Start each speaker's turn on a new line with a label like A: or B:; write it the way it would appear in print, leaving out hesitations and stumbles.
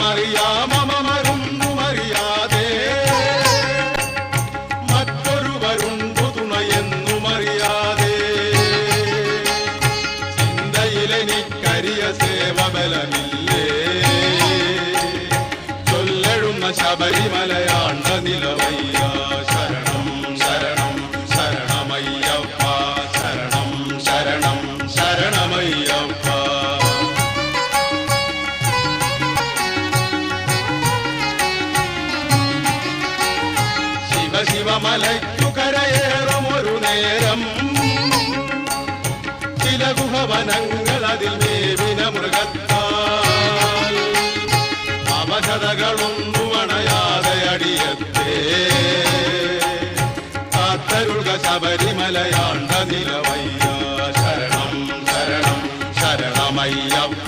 A: അറിയാമമരുന്നുമറിയാതെ മറ്റൊരുവരുണ്ടു തുണയെന്നുമറിയാതെ ചിന്തയിലെനിക്കരിയ സേവബലമില്ലേ ചൊല്ലെഴുന്ന ശബരിമലയാണ്ട നിലവയ്യ ശരണം ശരണം ശരണമയ്യപ്പ ശരണം ശരണം ശരണമയ്യപ്പ ശിവമലയ്ക്കു കരയേറുമൊരു നേരം ചില ഗുഹവനങ്ങൾ അതിൽ മേവിന മൃഗത്താൽ അവശതകളൊന്നും അണയാതെ അടിയത്തെ കാത്തരുക ശബരിമലയാണ്ട നിലവയ്യ ശരണം ശരണം ശരണമയ്യപ്പ